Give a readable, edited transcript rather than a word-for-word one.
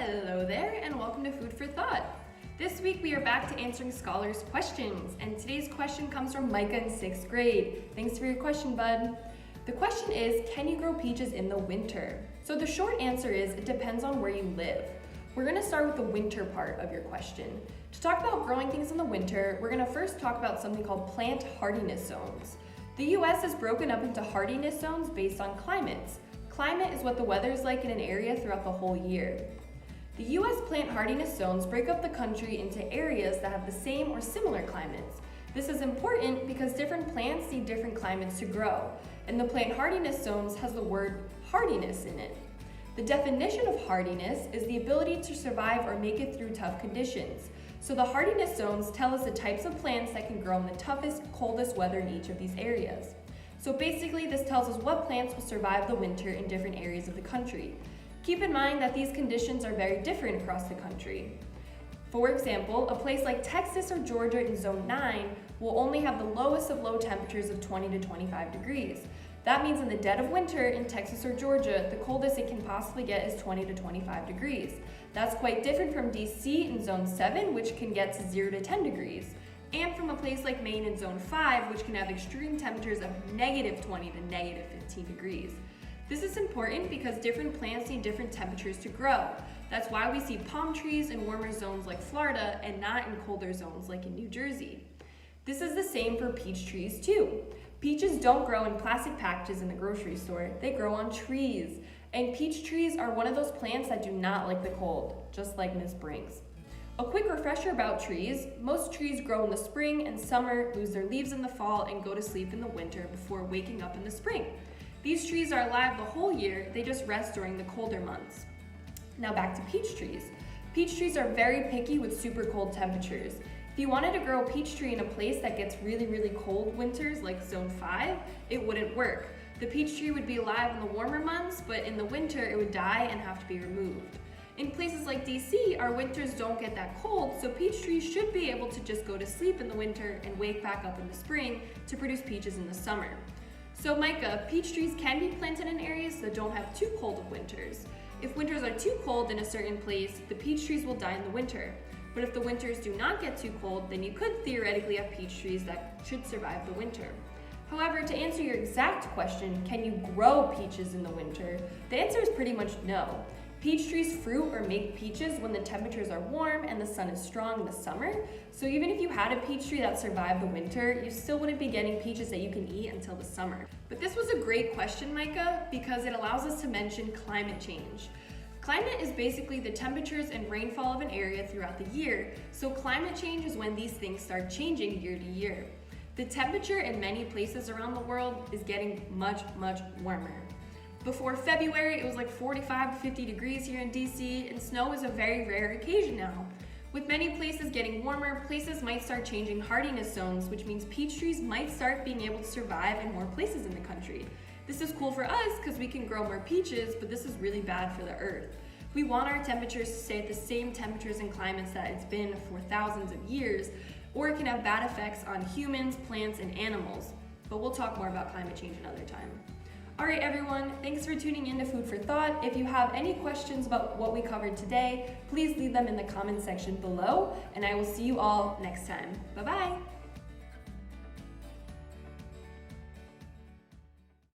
Hello there, and welcome to Food for Thought. This week we are back to answering scholars' questions, and today's question comes from Miccah in 6th grade. Thanks for your question, bud. The question is, can you grow peaches in the winter? So the short answer is, it depends on where you live. We're going to start with the winter part of your question. To talk about growing things in the winter, we're going to first talk about something called plant hardiness zones. The U.S. is broken up into hardiness zones based on climates. Climate is what the weather is like in an area throughout the whole year. The U.S. plant hardiness zones break up the country into areas that have the same or similar climates. This is important because different plants need different climates to grow, and the plant hardiness zones has the word hardiness in it. The definition of hardiness is the ability to survive or make it through tough conditions. So the hardiness zones tell us the types of plants that can grow in the toughest, coldest weather in each of these areas. So basically, this tells us what plants will survive the winter in different areas of the country. Keep in mind that these conditions are very different across the country. For example, a place like Texas or Georgia in Zone 9 will only have the lowest of low temperatures of 20 to 25 degrees. That means in the dead of winter in Texas or Georgia, the coldest it can possibly get is 20 to 25 degrees. That's quite different from DC in Zone 7, which can get to 0 to 10 degrees. And from a place like Maine in Zone 5, which can have extreme temperatures of negative 20 to negative 15 degrees. This is important because different plants need different temperatures to grow. That's why we see palm trees in warmer zones like Florida and not in colder zones like in New Jersey. This is the same for peach trees too. Peaches don't grow in plastic packages in the grocery store, they grow on trees. And peach trees are one of those plants that do not like the cold, just like Miss Briggs. A quick refresher about trees, most trees grow in the spring and summer, lose their leaves in the fall, and go to sleep in the winter before waking up in the spring. These trees are alive the whole year, they just rest during the colder months. Now back to peach trees. Peach trees are very picky with super cold temperatures. If you wanted to grow a peach tree in a place that gets really cold winters like Zone 5, it wouldn't work. The peach tree would be alive in the warmer months, but in the winter it would die and have to be removed. In places like DC, our winters don't get that cold, so peach trees should be able to just go to sleep in the winter and wake back up in the spring to produce peaches in the summer. So Miccah, peach trees can be planted in areas that don't have too cold of winters. If winters are too cold in a certain place, the peach trees will die in the winter. But if the winters do not get too cold, then you could theoretically have peach trees that should survive the winter. However, to answer your exact question, can you grow peaches in the winter? The answer is pretty much no. Peach trees fruit or make peaches when the temperatures are warm and the sun is strong in the summer. So even if you had a peach tree that survived the winter, you still wouldn't be getting peaches that you can eat until the summer. But this was a great question, Miccah, because it allows us to mention climate change. Climate is basically the temperatures and rainfall of an area throughout the year, so climate change is when these things start changing year to year. The temperature in many places around the world is getting much warmer. Before February, it was like 45 to 50 degrees here in DC, and snow is a very rare occasion now. With many places getting warmer, places might start changing hardiness zones, which means peach trees might start being able to survive in more places in the country. This is cool for us because we can grow more peaches, but this is really bad for the earth. We want our temperatures to stay at the same temperatures and climates that it's been for thousands of years, or it can have bad effects on humans, plants, and animals. But we'll talk more about climate change another time. All right, everyone, thanks for tuning in to Food for Thought. If you have any questions about what we covered today, please leave them in the comments section below, and I will see you all next time. Bye-bye.